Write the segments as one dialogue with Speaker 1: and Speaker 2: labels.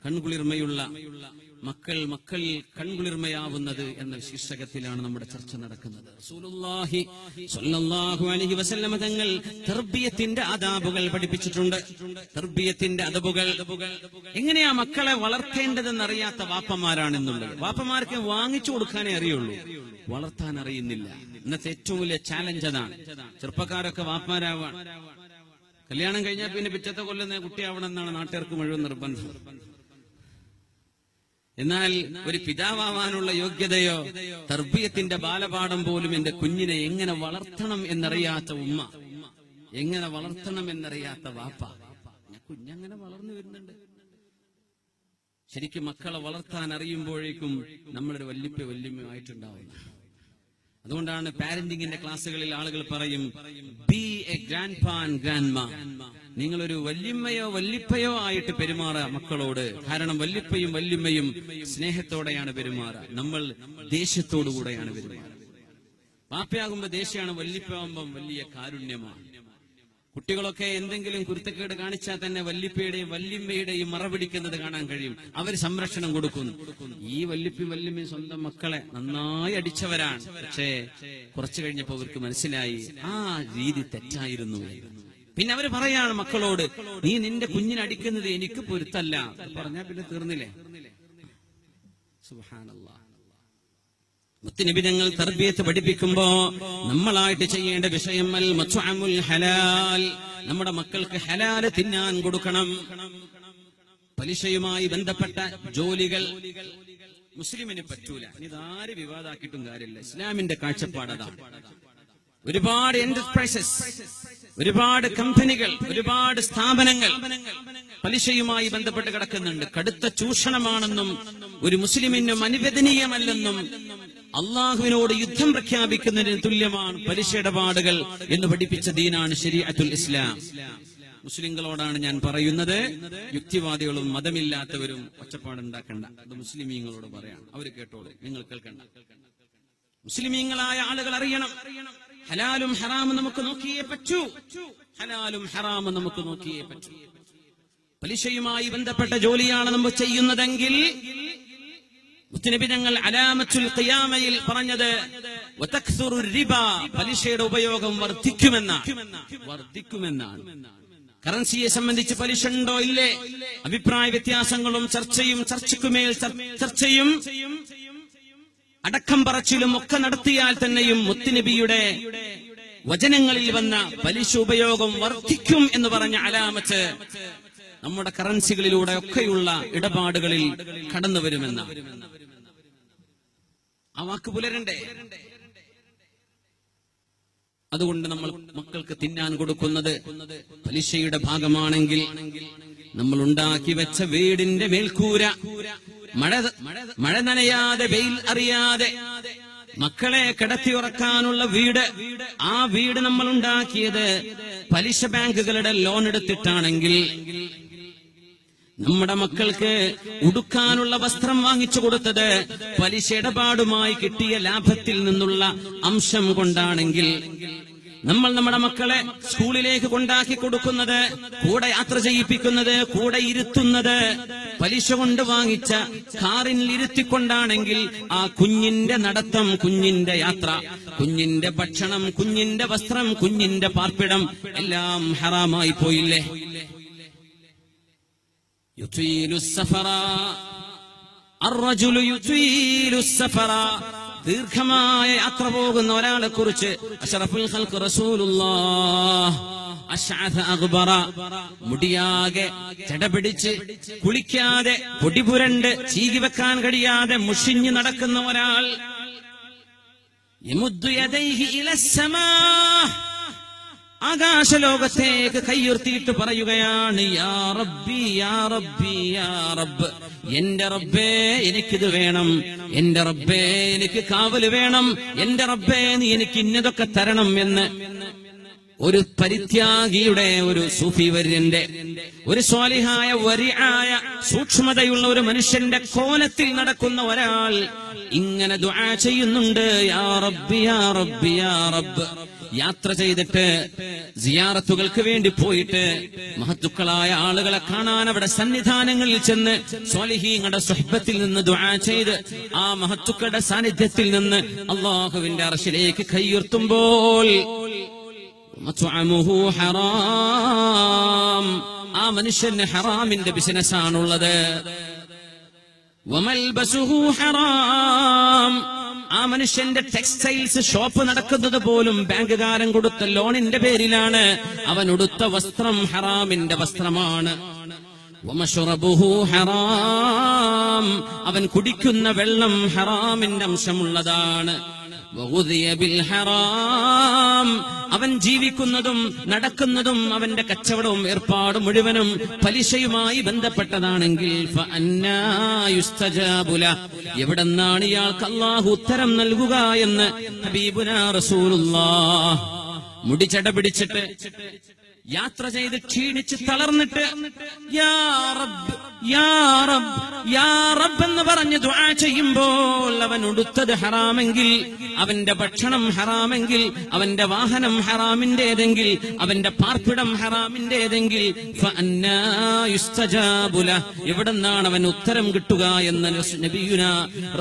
Speaker 1: കൺകുളിർമയുള്ള മക്കൾ കൺകുളിർമയാവുന്നത് എന്ന ശീർഷകത്തിലാണ് നമ്മുടെ ചർച്ച നടക്കുന്നത്. റസൂലുള്ളാഹി സ്വല്ലല്ലാഹു അലൈഹി വസല്ലമ തങ്ങൾ തർബിയത്തിന്റെ ആദാബുകൾ പഠിപ്പിച്ചിട്ടുണ്ട്. തർബിയത്തിന്റെ അദബുകൾ എങ്ങനെയാ മക്കളെ വളർത്തേണ്ടതെന്നറിയാത്ത വാപ്പമാരാണെന്നുള്ളത്. വാപ്പമാർക്ക് വാങ്ങിച്ചു കൊടുക്കാനേ അറിയുള്ളൂ, വളർത്താൻ അറിയുന്നില്ല. ഇന്നത്തെ ഏറ്റവും വലിയ ചാലഞ്ച് അതാണ്. ചെറുപ്പക്കാരൊക്കെ വാപ്പമാരാവാൻ, കല്യാണം കഴിഞ്ഞാൽ പിന്നെ പിറ്റത്തെ കൊല്ലം കുട്ടിയാവണമെന്നാണ് നാട്ടുകാർക്ക് മുഴുവൻ നിർബന്ധം. എന്നാൽ ഒരു പിതാവാനുള്ള യോഗ്യതയോ തർബിയത്തിന്റെ ബാലപാഠം പോലും എന്റെ കുഞ്ഞിനെ എങ്ങനെ വളർത്തണം എന്നറിയാത്ത ഉമ്മ, എങ്ങനെ വളർത്തണം എന്നറിയാത്ത വാപ്പ, കുഞ്ഞങ്ങനെ വളർന്നു വരുന്നുണ്ട്. ശരിക്കും മക്കളെ വളർത്താൻ അറിയുമ്പോഴേക്കും നമ്മളൊരു വല്യമ്മയായിട്ടുണ്ടാവുന്നു. അതുകൊണ്ടാണ് പാരന്റിങ്ങിന്റെ ക്ലാസ്സുകളിൽ ആളുകൾ പറയും, ബി എ ഗ്രാൻഡ് പാ ആൻഡ് ഗ്രാൻഡ് മാ. നിങ്ങളൊരു വല്യമ്മയോ വല്ലിപ്പയോ ആയിട്ട് പെരുമാറുക മക്കളോട്. കാരണം വല്ലിപ്പയും വല്യമ്മയും സ്നേഹത്തോടെയാണ് പെരുമാറുക, നമ്മൾ ദേഷ്യത്തോടുകൂടെയാണ് പെരുമാറുക. പാപ്പയാകുമ്പോ ദേഷ്യമാണ്, വല്ലിപ്പയാകുമ്പം വലിയ കാരുണ്യമാണ്. കുട്ടികളൊക്കെ എന്തെങ്കിലും കുരുത്തക്കേട് കാണിച്ചാൽ തന്നെ വല്ലിപ്പയുടെയും വല്യമ്മയുടെയും മറപിടിക്കുന്നത് കാണാൻ കഴിയും. അവർ സംരക്ഷണം കൊടുക്കുന്നു. ഈ വല്യമ്മയും സ്വന്തം മക്കളെ നന്നായി അടിച്ചവരാണ്. പക്ഷേ കുറച്ചു കഴിഞ്ഞപ്പോ അവർക്ക് മനസ്സിലായി ആ രീതി തെറ്റായിരുന്നു. പിന്നെ അവര് പറയാണ് മക്കളോട്, നീ നിന്റെ കുഞ്ഞിനെ അടിക്കുന്നത് എനിക്ക് പൊരുത്തല്ല. പറഞ്ഞാൽ പിന്നെ തീർന്നില്ലേ? സുബ്ഹാനല്ലാഹ്. മുത്തുനബി തങ്ങൾ തർബിയത്ത് പഠിപ്പിക്കുമ്പോ നമ്മളായിട്ട് ചെയ്യേണ്ട വിഷയം അൽ മത്അമുൽ ഹലാൽ. നമ്മുടെ മക്കൾക്ക് ഹലാല് തിന്നാൻ കൊടുക്കണം. പലിശയുമായി ബന്ധപ്പെട്ട ജോലികൾ മുസ്ലിമിന് പറ്റൂല. ഇതാര് വിവാദാക്കിയിട്ടും കാര്യമില്ല. ഇസ്ലാമിന്റെ കാഴ്ചപ്പാടതാണ്. ഒരുപാട് എന്റർപ്രൈസസ്, ഒരുപാട് കമ്പനികൾ, ഒരുപാട് സ്ഥാപനങ്ങൾ പലിശയുമായി ബന്ധപ്പെട്ട് കിടക്കുന്നുണ്ട്. കടുത്ത ചൂഷണമാണെന്നും ഒരു മുസ്ലിമിനും അനുവദനീയമല്ലെന്നും അള്ളാഹുവിനോട് യുദ്ധം പ്രഖ്യാപിക്കുന്നതിന് തുല്യമാണ് പലിശ ഇടപാടുകൾ എന്ന് പഠിപ്പിച്ച ദീനാണ് ശരീഅത്തുൽ ഇസ്ലാം. മുസ്ലിങ്ങളോടാണ് ഞാൻ പറയുന്നത്, യുക്തിവാദികളും മതമില്ലാത്തവരും ഒച്ചപ്പാടുണ്ടാക്കണ്ട. അത് മുസ്ലിമീങ്ങളോട് പറയാണ്, അവര് കേട്ടോളൂ, നിങ്ങൾ കേൾക്കണ്ട. മുസ്ലിമീങ്ങളായ ആളുകൾ അറിയണം, ഹലാലും ഹറാമും നമുക്ക് നോക്കിയേ പറ്റൂ. ഹലാലും ഹറാമും നമുക്ക് നോക്കിയേ പറ്റൂ. പലിശയുമായി ബന്ധപ്പെട്ട ജോലിയാണ് നമ്മൾ ചെയ്യുന്നതെങ്കിൽ മുത്തുനബി തങ്ങൾ അലാമത്തുൽ ഖിയാമയിൽ പറഞ്ഞത് വതക്സുറു റിബ, പലിശയുടെ ഉപയോഗം വർദ്ധിക്കുമെന്നാണ്. കറൻസിയെ സംബന്ധിച്ച് പലിശ ഉണ്ടോ ഇല്ലേ, അഭിപ്രായ വ്യത്യാസങ്ങളും ചർച്ചയ്ക്കുമേൽ ചർച്ചയും അടക്കം പറച്ചിലും ഒക്കെ നടത്തിയാൽ തന്നെയും മുത്തുനബിയുടെ വചനങ്ങളിൽ വന്ന പലിശ ഉപയോഗം വർദ്ധിക്കും എന്ന് പറഞ്ഞ അലാമത്ത് നമ്മുടെ കറൻസികളിലൂടെ ഒക്കെയുള്ള ഇടപാടുകളിൽ കടന്നു വരുമെന്ന ആ വാക്ക് പുലരണ്ടേ. അതുകൊണ്ട് നമ്മൾ മക്കൾക്ക് തിന്നാൻ കൊടുക്കുന്നത് പലിശയുടെ ഭാഗമാണെങ്കിൽ നമ്മൾ ഉണ്ടാക്കി വെച്ച വീടിന്റെ മേൽക്കൂര മഴ നനയാതെ വെയിൽ അറിയാതെ മക്കളെ കിടത്തി ഉറക്കാനുള്ള വീട്, ആ വീട് നമ്മൾ ഉണ്ടാക്കിയത് പലിശ ബാങ്കുകളുടെ ലോൺ എടുത്തിട്ടാണെങ്കിൽ നമ്മുടെ മക്കൾക്ക് ഉടുക്കാനുള്ള വസ്ത്രം വാങ്ങിച്ചു കൊടുത്തത് പലിശ ഇടപാടുമായി കിട്ടിയ ലാഭത്തിൽ നിന്നുള്ള അംശം കൊണ്ടാണെങ്കിൽ നമ്മൾ നമ്മുടെ മക്കളെ സ്കൂളിലേക്ക് കൊണ്ടാക്കി കൊടുക്കുന്നത്, കൂടെ യാത്ര ചെയ്യിപ്പിക്കുന്നത്, കൂടെ ഇരുത്തുന്നത് പലിശ കൊണ്ട് വാങ്ങിച്ച കാറിൽ ഇരുത്തിക്കൊണ്ടാണെങ്കിൽ ആ കുഞ്ഞിന്റെ നടത്തം, കുഞ്ഞിന്റെ യാത്ര, കുഞ്ഞിന്റെ ഭക്ഷണം, കുഞ്ഞിന്റെ വസ്ത്രം, കുഞ്ഞിന്റെ പാർപ്പിടം എല്ലാം ഹറാമായി പോയില്ലേ? ദീർഘമായ യാത്ര പോകുന്ന ഒരാളെ കുറിച്ച് അഷ്റഫുൽ ഖൽഖ് റസൂലുള്ളാഹ് അശ്അഥ അഗ്ബറ, മുടിയാകെ ചടപിടിച്ച് കുളിക്കാതെ പൊടിപുരണ്ട് ചീകി വെക്കാൻ കഴിയാതെ മുഷിഞ്ഞു നടക്കുന്ന ഒരാൾ, യമുദ്ദു യദൈഹി ഇലസ്സമാ, ആകാശലോകത്തേക്ക് കൈയുയർത്തിയിട്ട് പറയുകയാണ്, യാ റബ്ബി യാ റബ്ബി യാ റബ്ബ്, എന്റെ റബ്ബേ എനിക്കിത് വേണം, എന്റെ റബ്ബേ എനിക്ക് കാവല് വേണം, എന്റെ റബ്ബേ നീ എനിക്ക് ഇന്നതൊക്കെ തരണം എന്ന് ഒരു പരിത്യാഗിയുടെ, ഒരു സൂഫി വര്യന്റെ, ഒരു സ്വാലിഹായ വരിആയ സൂക്ഷ്മതയുള്ള ഒരു മനുഷ്യന്റെ കോലത്തിൽ നടക്കുന്ന ഒരാൾ ഇങ്ങനെ ദുആ ചെയ്യുന്നുണ്ട്, യാ റബ്ബി യാ റബ്ബി യാ റബ്ബ്, യാത്ര ചെയ്തിട്ട് സിയാറത്തുകൾക്ക് വേണ്ടി പോയിട്ട് മഹത്തുക്കളായ ആളുകളെ കാണാൻ അവിടെ സന്നിധാനങ്ങളിൽ ചെന്ന് സ്വാലിഹീങ്ങളുടെ സുഹ്ബത്തിൽ നിന്ന് ദുആ ചെയ്ത് ആ മഹത്തുക്കളുടെ സാന്നിധ്യത്തിൽ നിന്ന് അല്ലാഹുവിന്റെ അർശിലേക്ക് കൈയുയർത്തുമ്പോൾ മത്അമുഹു ഹറാം, ആ മനുഷ്യന് ഹറാമിന്റെ ബിസിനസ്സാണുള്ളത്. വമൽബസുഹു ഹറാം, ആ മനുഷ്യന്റെ ടെക്സ്റ്റൈൽസ് ഷോപ്പ് നടക്കുന്നത് പോലും ബാങ്കുകാരൻ കൊടുത്ത ലോണിന്റെ പേരിലാണ്. അവൻ ഉടുത്ത വസ്ത്രം ഹറാമിന്റെ വസ്ത്രമാണ്. വമശ്റബുഹു ഹറാം, അവൻ കുടിക്കുന്ന വെള്ളം ഹറാമിന്റെ അംശമുള്ളതാണ്. വഗുദിയ ബിൽ ഹറാം, അവൻ ജീവിക്കുന്നതും നടക്കുന്നതും അവന്റെ കച്ചവടവും ഏർപ്പാടും മുഴുവനും പലിശയുമായി ബന്ധപ്പെട്ടതാണെങ്കിൽ ഫഅന്നാ യുസ്തജാബു ലഹ്, എവിടെന്നാണ് ഇയാൾക്ക് അല്ലാഹു ഉത്തരം നൽകുക എന്ന് ഹബീബുനാ റസൂലുള്ളാഹ്. മുടിച്ചട പിടിച്ചിട്ട് യാത്ര ചെയ്ത് ക്ഷീണിച്ച് തളർന്നിട്ട് യാ റബ്ബ് യാ റബ്ബ് യാ റബ്ബ് എന്ന് പറഞ്ഞ് ദുആ ചെയ്യുമ്പോൾ അവൻ ഉടുത്തത് ഹറാമെങ്കിൽ, അവന്റെ ഭക്ഷണം ഹറാമെങ്കിൽ, അവന്റെ വാഹനം ഹറാമിന്റേതെങ്കിൽ, അവന്റെ പാർപ്പിടം ഹറാമിന്റേതെങ്കിൽ ഫഅന്നാ യുസ്തജാബു ലഹ്, എവിടെന്നാണ് അവൻ ഉത്തരം കിട്ടുക എന്ന് നബിയുനാ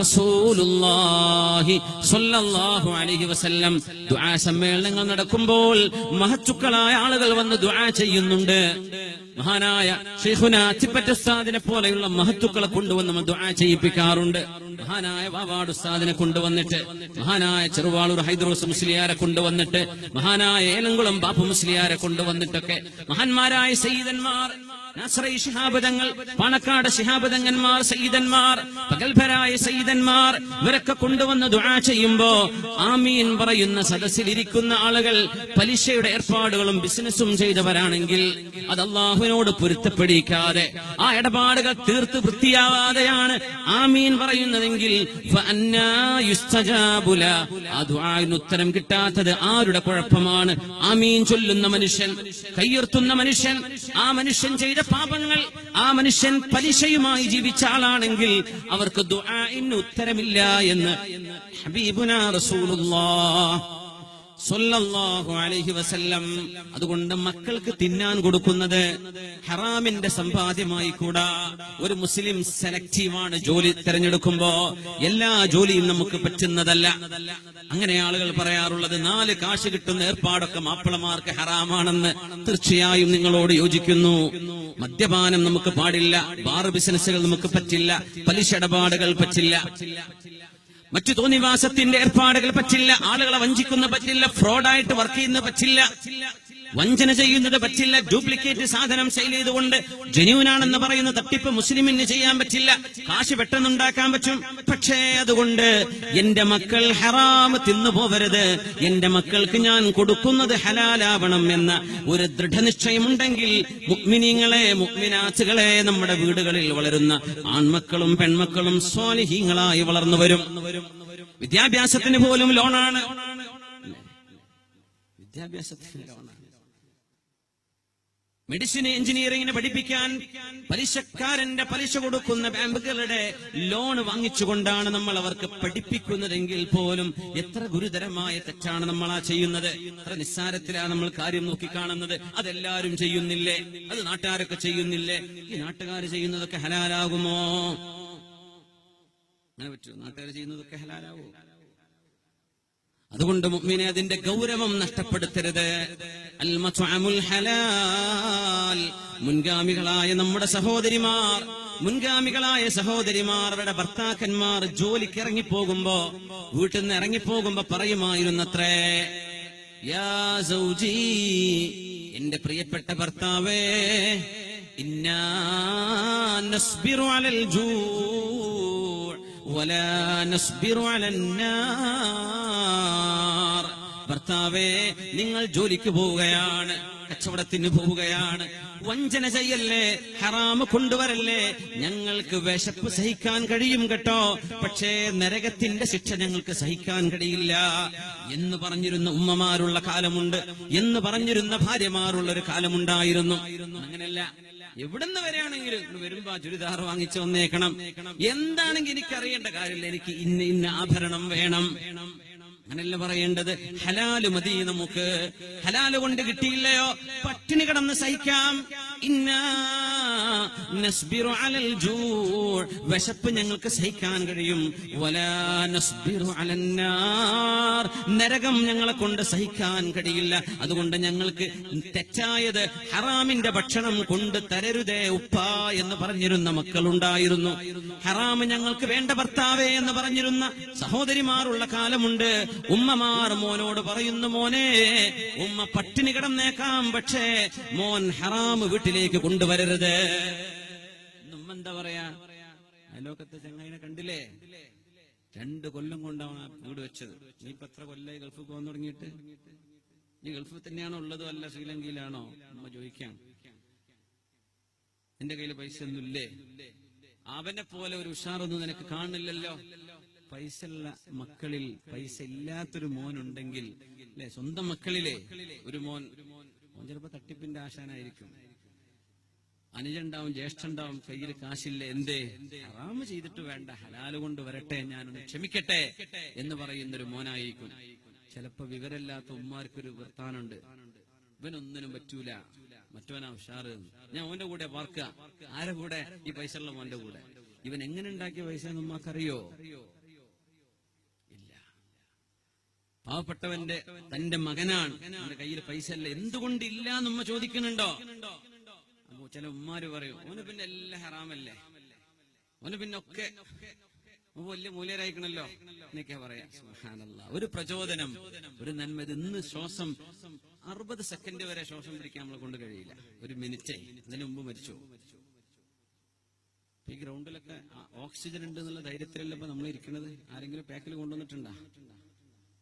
Speaker 1: റസൂലുള്ളാഹി സ്വല്ലല്ലാഹു അലൈഹി വസല്ലം. ദുആ സമ്മേളനങ്ങൾ നടക്കുമ്പോൾ മഹത്തുക്കളായ ആളുകൾ വന്ന് ദുആ ചെയ്യുന്നുണ്ട്. മഹാനായ ശൈഖുനാ അത്തിപ്പറ്റ ഉസ്താദിനെ പോലെയുള്ള മഹത്തുക്കളെ കൊണ്ടുവന്ന് ദുആ ചെയ്യിപ്പിക്കാറുണ്ട്. മഹാനായ വാവാട് ഉസ്താദിനെ കൊണ്ടുവന്നിട്ട്, മഹാനായ ചെറുവാളൂർ ഹൈദ്രോസ് മുസ്ലിയാരെ കൊണ്ടുവന്നിട്ട്, മഹാനായ ഏലംകുളം ബാപ്പു മുസ്ലിയാരെ കൊണ്ടുവന്നിട്ടൊക്കെ മഹാന്മാരായ സയ്യിദന്മാർ, നാസറൈ ശിഹാബ് തങ്ങൾ, പാണക്കാട് ശിഹാബ് തങ്ങന്മാർ, സയ്യിദന്മാർ, പകൽഭരായ സയ്യിദന്മാർ, ഇവരൊക്കെ കൊണ്ടുവന്ന് ദുആ ചെയ്യുമ്പോ ആമീൻ പറയുന്ന സദസ്സിലിരിക്കുന്ന ആളുകൾ പലിശയുടെ ഏർപ്പാടുകളും ബിസിനസ്സും ചെയ്തവരാണെങ്കിൽ അത് അല്ലാഹുവിനോട് പൊരുത്തപ്പെടിക്കാതെ ആ ഇടപാടുകൾ തീർത്ത് വൃത്തിയാവാതെയാണ് ആമീൻ പറയുന്നതെങ്കിൽ ഫഅന്നാ യുസ്തജാബു ലഹ്, ആ ദുആഇന് ഉത്തരം കിട്ടാത്തത് ആരുടെ കുഴപ്പമാണ്? ആമീൻ ചൊല്ലുന്ന മനുഷ്യൻ, കയ്യുയർത്തുന്ന മനുഷ്യൻ, ആ മനുഷ്യൻ ചെയ്ത പാപങ്ങൾ, ആ മനുഷ്യൻ പലിശയുമായി ജീവിച്ച ആളാണെങ്കിൽ അവർക്ക് ദുആഇന് ഉത്തരമില്ല എന്ന് ഹബീബുനാ റസൂലുള്ളാഹ് സ്വല്ലല്ലാഹു അലൈഹി വസല്ലം. അതുകൊണ്ട് മക്കൾക്ക് തിന്നാൻ കൊടുക്കുന്നത് ഹറാമിന്റെ സമ്പാദ്യമായി കൂടാ. ഒരു മുസ്ലിം സെലക്റ്റീവാണ് ജോലി തിരഞ്ഞെടുക്കുമ്പോ. എല്ലാ ജോലിയും നമുക്ക് പറ്റുന്നതല്ല. അങ്ങനെ ആളുകൾ പറയാറുള്ളത് 4 കാശ് കിട്ടുന്ന ഏർപ്പാടൊക്കെ മാപ്പിളമാർക്ക് ഹറാമാണെന്ന്. തീർച്ചയായും നിങ്ങളോട് യോജിക്കുന്നു. മദ്യപാനം നമുക്ക് പാടില്ല, ബാർ ബിസിനസ്സുകൾ നമുക്ക് പറ്റില്ല, പലിശ ഇടപാടുകൾ പറ്റില്ല, മറ്റു തോന്നിവാസത്തിന്റെ ഏർപ്പാടുകൾ പറ്റില്ല, ആളുകളെ വഞ്ചിക്കുന്ന പറ്റില്ല, ഫ്രോഡായിട്ട് വർക്ക് ചെയ്യുന്ന പറ്റില്ല, വഞ്ചന ചെയ്യുന്നത് പറ്റില്ല, ഡ്യൂപ്ലിക്കേറ്റ് സാധനം സെയിൽ ചെയ്തുകൊണ്ട് ജെന്യൂനാണെന്ന് പറയുന്ന തട്ടിപ്പ് മുസ്ലിമിന് ചെയ്യാൻ പറ്റില്ല. കാശ് പെട്ടെന്നുണ്ടാക്കാൻ പറ്റും, പക്ഷേ അതുകൊണ്ട് എന്റെ മക്കൾ ഹറാം തിന്നു പോവരുത്, എന്റെ മക്കൾക്ക് ഞാൻ കൊടുക്കുന്നത് ഹലാലാവണം എന്ന ഒരു ദൃഢനിശ്ചയമുണ്ടെങ്കിൽ മുഅ്മിനീങ്ങളെ, മുഅ്മിനാത്തുകളെ, നമ്മുടെ വീടുകളിൽ വളരുന്ന ആൺമക്കളും പെൺമക്കളും സ്വാലിഹീങ്ങളായി വളർന്നു വരും. വിദ്യാഭ്യാസത്തിന് പോലും ലോണാണ്, വിദ്യാഭ്യാസത്തിന് ലോണാണ്. മെഡിസിന്, എഞ്ചിനീയറിംഗിന് പഠിപ്പിക്കാൻ പലിശക്കാരന്റെ പലിശ കൊടുക്കുന്ന ബാങ്കുകളുടെ ലോൺ വാങ്ങിച്ചുകൊണ്ടാണ് നമ്മൾ അവർക്ക് പഠിപ്പിക്കുന്നതെങ്കിൽ പോലും എത്ര ഗുരുതരമായ തെറ്റാണ് നമ്മൾ ആ ചെയ്യുന്നത്. എത്ര നിസ്സാരത്തിലാണ് നമ്മൾ കാര്യം നോക്കിക്കാണുന്നത്. അതെല്ലാരും ചെയ്യുന്നില്ലേ? അത് നാട്ടുകാരൊക്കെ ചെയ്യുന്നില്ലേ? ഈ നാട്ടുകാർ ചെയ്യുന്നതൊക്കെ ഹലാലാകുമോ? അങ്ങനെ പറ്റുമോ? നാട്ടുകാർ ചെയ്യുന്നതൊക്കെ ഹലാലാവോ? അതുകൊണ്ട് മുഅ്മിനെ അതിന്റെ ഗൗരവം നഷ്ടപ്പെടുത്തരുത്. അൽ മത്അമുൽ ഹലാൽ. മുൻഗാമികളായ നമ്മുടെ സഹോദരിമാർ, മുൻഗാമികളായ സഹോദരിമാർ, അവരുടെ ഭർത്താക്കന്മാർ ജോലിക്ക് ഇറങ്ങിപ്പോകുമ്പോ, വീട്ടിൽ നിന്ന് ഇറങ്ങിപ്പോകുമ്പോ പറയുമായിരുന്നത്രേ, യാ സൗജി, എന്റെ പ്രിയപ്പെട്ട ഭർത്താവേ, ഇന്നാ നസ്ബിറു അലൽ ജൂ വലാ നസ്ബിറു അലൻ നാർ. ഭർത്താവേ, നിങ്ങൾ ജോലിക്ക് പോവുകയാണ്, കച്ചവടത്തിന് പോവുകയാണ്, വഞ്ചന ചെയ്യല്ലേ, ഹറാമ് കൊണ്ടുവരല്ലേ, ഞങ്ങൾക്ക് വിശപ്പ് സഹിക്കാൻ കഴിയും കേട്ടോ, പക്ഷേ നരകത്തിന്റെ ശിക്ഷ ഞങ്ങൾക്ക് സഹിക്കാൻ കഴിയില്ല എന്ന് പറഞ്ഞിരുന്ന ഉമ്മമാരുള്ള കാലമുണ്ട്, എന്ന് പറഞ്ഞിരുന്ന ഭാര്യമാരുള്ള ഒരു കാലമുണ്ടായിരുന്നു. അങ്ങനെയല്ല, എവിടുന്ന് വരെയാണെങ്കിലും വരുമ്പോ ചുരിദാർ വാങ്ങിച്ചു വന്നേക്കണം, എന്താണെങ്കിൽ എനിക്കറിയേണ്ട കാര്യമില്ല, എനിക്ക് ഇന്ന ആഭരണം വേണം. അങ്ങനല്ല പറയേണ്ടത്. ഹലാല് മതി നമുക്ക്. ഹലാല് കൊണ്ട് കിട്ടിയില്ലയോ പട്ടിണി കിടന്ന് സഹിക്കാം. ഇന്നാ നസ്ബിറു അലൽ ജൂഅ്, വിശപ്പ് ഞങ്ങൾക്ക് സഹിക്കാൻ കഴിയും. വലാ നസ്ബിറു അലൻ നാർ, നരകം ഞങ്ങളെ കൊണ്ട് സഹിക്കാൻ കഴിയില്ല. അതുകൊണ്ട് ഞങ്ങൾക്ക് തെറ്റായത് ഹറാമിന്റെ ഭക്ഷണം കൊണ്ട് തരരുതേ ഉപ്പ എന്ന് പറഞ്ഞിരുന്ന മക്കളുണ്ടായിരുന്നു. ഹറാം ഞങ്ങൾക്ക് വേണ്ട ഭർത്താവേ എന്ന് പറഞ്ഞിരുന്ന സഹോദരിമാരുള്ള കാലമുണ്ട്. ഉമ്മമാർ മോനോട് പറയുന്നു, മോനെ ഉമ്മ പട്ടിണി കിടന്നേക്കാം, പക്ഷേ മോൻ ഹറാം വീട്ടിലേക്ക് കൊണ്ടുവരരുത്. ഉമ്മ എന്താ പറയാ? അയലോക്കത്തെ ചങ്ങായിനെ കണ്ടില്ലേ, 2 കൊല്ലം കൊണ്ടാണ് വീട് വെച്ചത്. നീ ഇപ്പൊ എത്ര കൊല്ലായി ഗൾഫിൽ പോകാൻ തുടങ്ങിയിട്ട്? നീ ഗൾഫിൽ തന്നെയാണോ ഉള്ളതോ അല്ല ശ്രീലങ്കയിലാണോ? ഉമ്മ ചോദിക്കാം. നിന്റെ കയ്യിൽ പൈസ ഒന്നുമില്ലേ? അവനെ പോലെ ഒരു ഉഷാറൊന്നും നിനക്ക് കാണില്ലല്ലോ. പൈസ ഉള്ള മക്കളിൽ പൈസ ഇല്ലാത്തൊരു മോനുണ്ടെങ്കിൽ, അല്ലെ, സ്വന്തം മക്കളിലെ ഒരു മോൻ ചിലപ്പോ തട്ടിപ്പിന്റെ ആശാനായിരിക്കും. അനുജണ്ടാവും, ജ്യേഷ്ഠണ്ടാവും, കയ്യിൽ കാശില്ല. എന്തേ? ഹറാമ് ചെയ്തിട്ട് വേണ്ട, ഹലാല് കൊണ്ട് വരട്ടെ, ഞാനൊന്ന് ക്ഷമിക്കട്ടെ എന്ന് പറയുന്നൊരു മോനായിരിക്കും. ചിലപ്പോ വിവരമില്ലാത്ത ഉമ്മാർക്കൊരു വർത്താനുണ്ട്, ഇവനൊന്നിനും പറ്റൂല, മറ്റവനാ ഉഷാറ്, ഞാൻ ഓന്റെ കൂടെ പാർക്കുക. ആരെ കൂടെ? ഈ പൈസ ഉള്ള മോന്റെ കൂടെ. ഇവൻ എങ്ങനെ ഉണ്ടാക്കിയ പൈസ എന്ന് ഉമ്മാക്കറിയോ? ഇല്ല. പാവപ്പെട്ടവന്റെ തന്റെ മകനാണ്, അവന്റെ കയ്യിൽ പൈസ അല്ല. എന്തുകൊണ്ടില്ല എന്നുമ്മ ചോദിക്കുന്നുണ്ടോ? അപ്പൊ ചില ഉമ്മാര് പറയും, ഓന് പിന്നെ എല്ലാം ഹറാമല്ലേ, ഓന് പിന്നെ ഒക്കെ വലിയ മൂല്യരായിക്കണല്ലോ എന്നൊക്കെ പറയാം. സുബ്ഹാനല്ലാഹ്. ഒരു പ്രചോദനം, ഒരു നന്മ. ഇത് ഇന്ന് ശ്വാസം 60 സെക്കൻഡ് വരെ ശ്വാസം പിടിക്കാൻ നമ്മളെ കൊണ്ട് കഴിയില്ല. ഒരു മിനിറ്റ്, അതിന് മുമ്പ് മരിച്ചു. ഈ ഗ്രൗണ്ടിലൊക്കെ ഓക്സിജൻ ഉണ്ട് എന്നുള്ള ധൈര്യത്തിലല്ല ഇപ്പൊ നമ്മൾ ഇരിക്കുന്നത്. ആരെങ്കിലും പാക്കിൽ കൊണ്ടുവന്നിട്ടുണ്ടാ?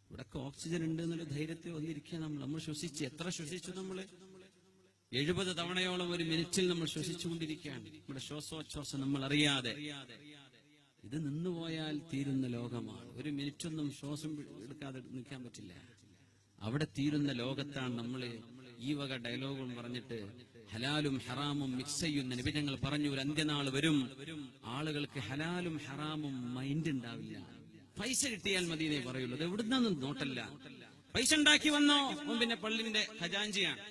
Speaker 1: ഇവിടൊക്കെ ഓക്സിജൻ ഉണ്ട് എന്നുള്ള ധൈര്യത്തിൽ വന്നിരിക്കുക. നമ്മൾ ശ്വസിച്ച് എത്ര ശ്വസിച്ചു? നമ്മള് 70 തവണയോളം ഒരു മിനിറ്റിൽ നമ്മൾ ശ്വസിച്ചുകൊണ്ടിരിക്കുകയാണ്. നമ്മുടെ ശ്വാസോച്ഛ്വാസം നമ്മൾ അറിയാതെ. ഇത് നിന്നുപോയാൽ തീരുന്ന ലോകമാണ്. ഒരു മിനിറ്റൊന്നും ശ്വാസം എടുക്കാതെ നിൽക്കാൻ പറ്റില്ല. അവിടെ തീരുന്ന ലോകത്താണ് നമ്മൾ ഈ വക ഡയലോഗും പറഞ്ഞിട്ട് ഹലാലും ഹറാമും മിക്സ് ചെയ്യുന്ന നബി തങ്ങൾ പറഞ്ഞു, ഒരു അന്ത്യനാൾ വരും, ആളുകൾക്ക് ഹലാലും ഹറാമും മൈൻഡ് ഉണ്ടാവില്ല. പൈസ കിട്ടിയാൽ മതിയെന്നേ പറയുള്ളൂ. അത് എവിടുന്നൊന്നും നോട്ടല്ല. പൈസ ഉണ്ടാക്കി വന്നോ, പിന്നെ പള്ളിന്റെ ഖജാഞ്ചിയാണ്.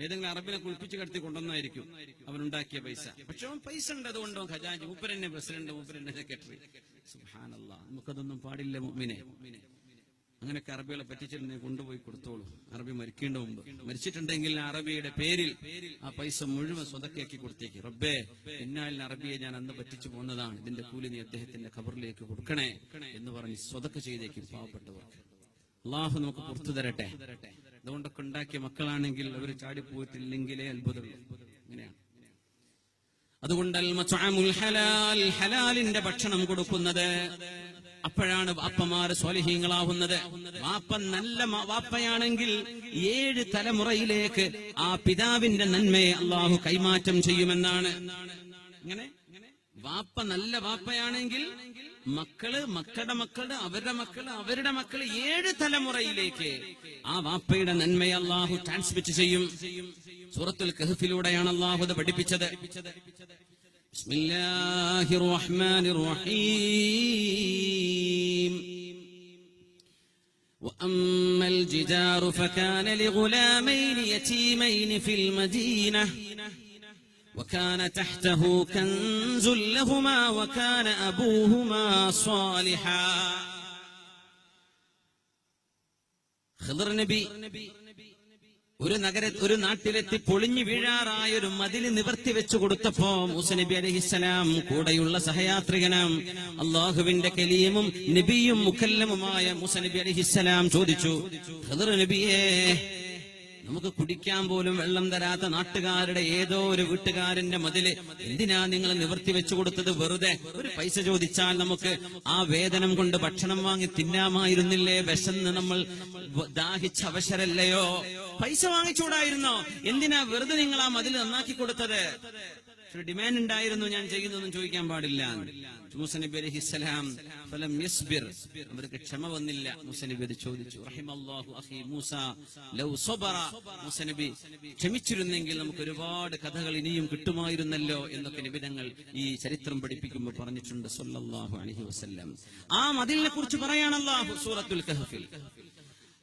Speaker 1: ഏതെങ്കിലും അറബിനെ കുളിപ്പിച്ച് കടത്തി കൊണ്ടുവന്നായിരിക്കും അവനുണ്ടാക്കിയ പൈസ. പക്ഷെ അവൻ പൈസ ഉണ്ട്, അതുകൊണ്ടോ ഖജാഞ്ചി, മൂപ്പരന്നെ പ്രസിഡന്റ്, മൂപ്പരന്നെ സെക്രട്ടറി. സുബ്ഹാനല്ലാഹ്. നമുക്കതൊന്നും പാടില്ല മുഅ്മിനെ. അങ്ങനെയൊക്കെ അറബികളെ പറ്റിച്ചിട്ടുണ്ടെങ്കിൽ കൊണ്ടുപോയി കൊടുത്തോളൂ. അറബി മരിക്കേണ്ട മുമ്പ്. മരിച്ചിട്ടുണ്ടെങ്കിൽ ആ അറബിയുടെ പേരിൽ ആ പൈസ മുഴുവൻ സ്വതക്കാക്കി കൊടുത്തേക്ക്. റബ്ബേ, ഇന്നാലിന് അറബിയെ ഞാൻ അന്ന് പറ്റിച്ചു പോന്നതാണ്, ഇതിന്റെ കൂലി നീ അദ്ദേഹത്തിന്റെ ഖബറിലേക്ക് കൊടുക്കണേ എന്ന് പറഞ്ഞ് സ്വതക്ക ചെയ്തേക്കും പാവപ്പെട്ടവർക്ക്. അള്ളാഹു നമുക്ക് പുറത്തു തരട്ടെ. അതുകൊണ്ടൊക്കെ ഉണ്ടാക്കിയ മക്കളാണെങ്കിൽ അവർ ചാടിപ്പോയിട്ടില്ലെങ്കിലേ അത്ഭുതമുള്ളൂ. അങ്ങനെയാണ്. അതുകൊണ്ട് ഹലാലിന്റെ ഭക്ഷണം കൊടുക്കുന്നത്. അപ്പോഴാണ് വാപ്പമാര് സ്വാലിഹീങ്ങളാവുന്നത്. വാപ്പ നല്ല വാപ്പയാണെങ്കിൽ 7 തലമുറയിലേക്ക് ആ പിതാവിന്റെ നന്മയെ അള്ളാഹു കൈമാറ്റം ചെയ്യുമെന്നാണ്. ഇങ്ങനെ വാപ്പ നല്ല വാപ്പയാണെങ്കിൽ മക്കള്, മക്കളുടെ മക്കള്, അവരുടെ മക്കള്, അവരുടെ മക്കള് 7 തലമുറയിലേക്ക് ആ വാപ്പയുടെ നന്മയെ അള്ളാഹു ട്രാൻസ്മിറ്റ് ചെയ്യും. സൂറത്തുൽ കഹ്ഫിലൂടെയാണ് അള്ളാഹു ഇത് പഠിപ്പിച്ചത്. ബിസ്മില്ലാഹിർ റഹ്മാനിർ റഹീം. وأما الجدار فكان لغلامين يتيمين في المدينة وكان تحته كنز لهما وكان أبوهما صالحا. ഖിദ്ർ നബി ഒരു നാട്ടിലെത്തി പൊളിഞ്ഞു വീഴാറായ ഒരു മതിൽ നിവർത്തി വെച്ചു കൊടുത്തപ്പോ മൂസ നബി അലൈഹിസ്സലാം കൂടെയുള്ള സഹയാത്രികനാം അള്ളാഹുവിന്റെ കലീമും നബിയും മുക്കല്ലമുമായ മൂസ നബി അലൈഹിസ്സലാം ചോദിച്ചു, ഖിദ്ർ നബിയേ, നമുക്ക് കുടിക്കാൻ പോലും വെള്ളം തരാത്ത നാട്ടുകാരുടെ ഏതോ ഒരു വീട്ടുകാരന്റെ മതില് എന്തിനാ നിങ്ങൾ നിവർത്തി വെച്ചു കൊടുത്തത്? വെറുതെ ഒരു പൈസ ചോദിച്ചാൽ നമുക്ക് ആ വേതനം കൊണ്ട് ഭക്ഷണം വാങ്ങി തിന്നാമായിരുന്നില്ലേ? വിശന്ന് നമ്മൾ ദാഹിച്ച അവശരല്ലയോ? പൈസ വാങ്ങിച്ചൂടായിരുന്നോ? എന്തിനാ വെറുതെ നിങ്ങൾ ആ മതിൽ നന്നാക്കി കൊടുത്തത്? ഒരു ഡിമാൻഡ് ഉണ്ടായിരുന്നു, ഞാൻ ചെയ്യുന്നൊന്നും ചോദിക്കാൻ പാടില്ല. മൂസ നബി അലൈഹിസ്സലാം ഫലം യസ്ബിർ, അവർക്ക് ക്ഷമ വന്നില്ല. മൂസ നബി അത് ചോദിച്ചു. റഹിമല്ലാഹു അഖി മൂസ ലൗ സബറ, മൂസ നബി ക്ഷമിച്ചിരുന്നെങ്കിൽ നമുക്ക് ഒരുപാട് കഥകൾ ഇനിയും കിട്ടുമായിരുന്നല്ലോ എന്നൊക്കെ നിബിധങ്ങൾ ഈ ചരിത്രം പഠിപ്പിക്കുമ്പോൾ പറഞ്ഞിട്ടുണ്ട് സല്ലല്ലാഹു അലൈഹി വസല്ലം. ആ മതിലിനെ കുറിച്ച് പറയാണ് അല്ലാഹു സൂറത്തുൽ കഹ്ഫിൽ.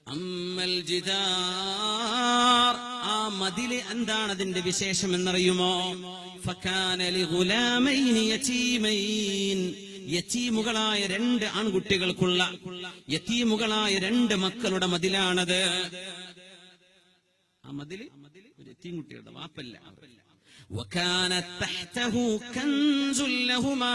Speaker 1: അമ്മൽ ജിദാർ, ആ മതില് എന്താണ് അതിന്റെ വിശേഷം എന്നറിയുമോ? ഫകാന ലിഗുലാമൈനി യതീമൈൻ, യതീമുകളായ 2 ആൺകുട്ടികൾക്കുള്ള യതീമുകളായ 2 മക്കളുടെ മതിലാണത്. ആ മതില് ഒരു യതീം കുട്ടികളുടെ വാപ്പല്ല. വകാനത് തഹ്തഹു കൻസുൽ ലഹുമാ,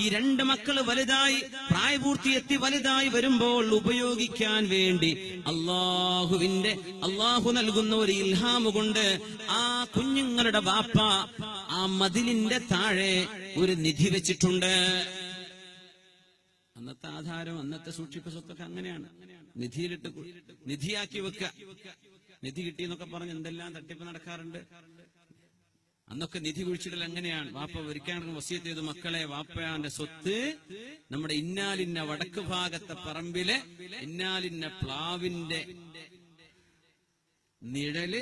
Speaker 1: ഈ 2 മക്കള് വലുതായി പ്രായപൂർത്തിയെത്തി വലുതായി വരുമ്പോൾ ഉപയോഗിക്കാൻ വേണ്ടി അള്ളാഹു നൽകുന്ന ഒരു ഇൽഹാമ് കൊണ്ട് ആ കുഞ്ഞുങ്ങളുടെ വാപ്പ ആ മതിലിന്റെ താഴെ ഒരു നിധി വെച്ചിട്ടുണ്ട്. അന്നത്തെ ആധാരം, അന്നത്തെ സൂക്ഷിപ്പ് സ്വത്തൊക്കെ അങ്ങനെയാണ്. നിധിയിലിട്ട് നിധിയാക്കി വെക്ക. നിധി കിട്ടിയെന്നൊക്കെ പറഞ്ഞ് എന്തെല്ലാം തട്ടിപ്പ് നടക്കാറുണ്ട്. അന്നൊക്കെ നിധി കുഴിച്ചിടൽ അങ്ങനെയാണ്. വാപ്പ ഒരിക്കലും വസിയത്ത് ചെയ്തു, മക്കളെ വാപ്പയാന്റെ സ്വത്ത് നമ്മുടെ ഇന്നാലിന്ന വടക്ക് ഭാഗത്തെ പറമ്പിലെ ഇന്നാലിന്ന പ്ലാവിന്റെ നിഴല്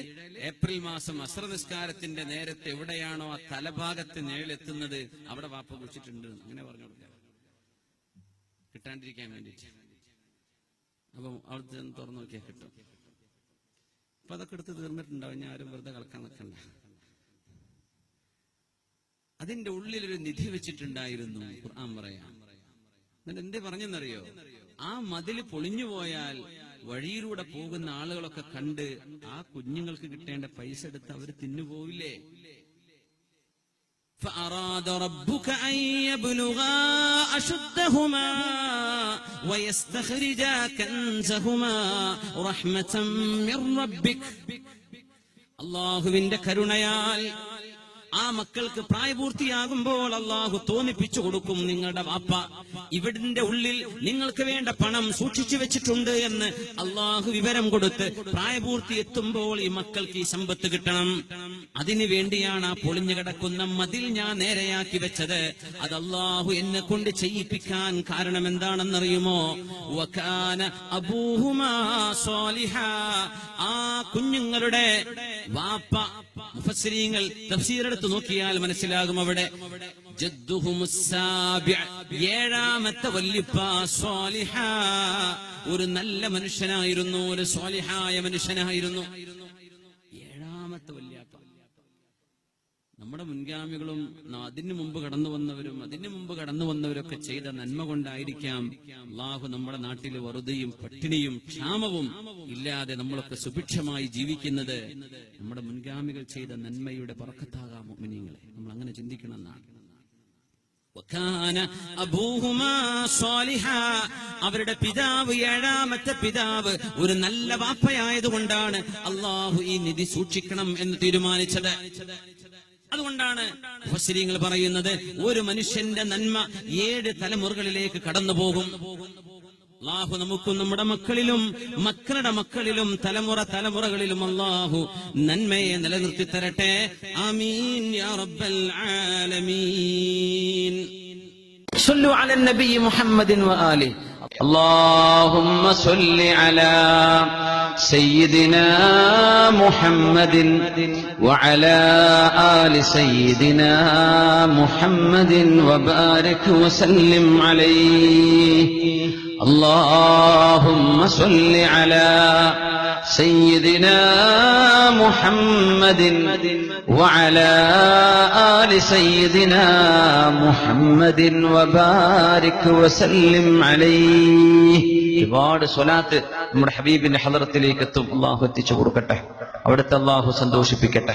Speaker 1: ഏപ്രിൽ മാസം അസ്ര നിസ്കാരത്തിന്റെ നേരത്തെ എവിടെയാണോ ആ തലഭാഗത്ത് നിഴലെത്തുന്നത് അവിടെ വാപ്പ കുഴിച്ചിട്ടുണ്ട്. അങ്ങനെ പറഞ്ഞു കൊടുക്കുക, കിട്ടാണ്ടിരിക്കാൻ വേണ്ടിട്ട്. അപ്പൊ അവിടുത്തെ തുറന്നു നോക്കിയാൽ കിട്ടും. അപ്പൊ അതൊക്കെ എടുത്ത് തീർന്നിട്ടുണ്ടാവും. ഞാൻ ആരും വെറുതെ കളക്കാൻ നിൽക്കണ്ട. അതിന്റെ ഉള്ളിലൊരു നിധി വെച്ചിട്ടുണ്ടായിരുന്നു ഖുർആൻ പറയാം. എന്നിട്ട് എന്തേ പറഞ്ഞെന്നറിയോ? ആ മതില് പൊളിഞ്ഞു പോയാൽ വഴിയിലൂടെ പോകുന്ന ആളുകളൊക്കെ കണ്ട് ആ കുഞ്ഞുങ്ങൾക്ക് കിട്ടേണ്ട പൈസ എടുത്ത് അവർ തിന്നുപോവില്ലേ? فأراد ربك أن يبلغا أشدهما ويستخرجا كنزهما رحمة من ربك. അല്ലാഹുവിന്റെ കരുണയാൽ ആ മക്കൾക്ക് പ്രായപൂർത്തിയാകുമ്പോൾ അള്ളാഹു തോന്നിപ്പിച്ചു കൊടുക്കും, നിങ്ങളുടെ വാപ്പ ഇവിടിന്റെ ഉള്ളിൽ നിങ്ങൾക്ക് വേണ്ട പണം സൂക്ഷിച്ചു വെച്ചിട്ടുണ്ട് എന്ന് അള്ളാഹു വിവരം കൊടുത്ത് പ്രായപൂർത്തി എത്തുമ്പോൾ ഈ മക്കൾക്ക് ഈ സമ്പത്ത് കിട്ടണം. അതിനു വേണ്ടിയാണ് ആ പൊളിഞ്ഞു കിടക്കുന്ന മതിൽ ഞാൻ നേരെയാക്കി വെച്ചത്. അത് അള്ളാഹു എന്നെ കൊണ്ട് ചെയ്യിപ്പിക്കാൻ കാരണം എന്താണെന്നറിയുമോ? വകാന അബൂഹുമാ സ്വാലിഹാ, ആ കുഞ്ഞുങ്ങളുടെ വാപ്പ, മുഫസ്സിരീങ്ങൾ തഫ്സീർ എടുത്ത് നോക്കിയാൽ മനസ്സിലാകും അവിടെ ജദ്ദുഹുമുസ് സാബിഅ, 7ാമത്തെ വല്യപ്പ സ്വാലിഹാ, ഒരു നല്ല മനുഷ്യനായിരുന്നു, ഒരു സ്വാലിഹായ മനുഷ്യനായിരുന്നു 7ാമത്തെ വല്യപ്പ. നമ്മുടെ മുൻഗാമികളും അതിനു മുമ്പ് കടന്നു വന്നവരൊക്കെ ചെയ്ത നന്മ കൊണ്ടായിരിക്കാം അല്ലാഹു നമ്മുടെ നാട്ടിൽ വറുതിയും പട്ടിണിയും ക്ഷാമവും ഇല്ലാതെ നമ്മളൊക്കെ സുഭിക്ഷമായി ജീവിക്കുന്നത്. നമ്മുടെ മുൻഗാമികൾ ചെയ്ത നന്മയുടെ ബർക്കത്താകാം മുഅ്മിനീങ്ങളെ. നമ്മൾ അങ്ങനെ ചിന്തിക്കണം എന്നാണ്. അവരുടെ പിതാവ്, 7ാമത്തെ പിതാവ് ഒരു നല്ല വാപ്പയായതുകൊണ്ടാണ് അല്ലാഹു ഈ നിധി സൂക്ഷിക്കണം എന്ന് തീരുമാനിച്ചത്. അതുകൊണ്ടാണ് മുഫസ്സിരീങ്ങൾ പറയുന്നത് ഒരു മനുഷ്യന്റെ നന്മ 7 തലമുറകളിലേക്ക് കടന്നു പോകും. അല്ലാഹു നമുക്കും നമ്മുടെ മക്കളിലും മക്കളുടെ മക്കളിലും തലമുറകളിലും അല്ലാഹു നന്മയെ നിലനിർത്തി തരട്ടെ. ആമീൻ യാ റബ്ബൽ ആലമീൻ. صلوا على النبي محمد وآله. اللهم صل على سيدنا محمد وعلى آل سيدنا محمد وبارك وسلم عليه. اللهم صل على سيدنا محمد وعلى آل سيدنا محمد وبارك وسلم عليه. ഒരുപാട് സ്വലാത്ത് നമ്മുടെ ഹബീബിന്റെ ഹളറത്തിലേക്ക് എത്തും. അല്ലാഹു എത്തിച്ചു കൊടുക്കട്ടെ, അവിടുത്തെ അല്ലാഹു സന്തോഷിപ്പിക്കട്ടെ.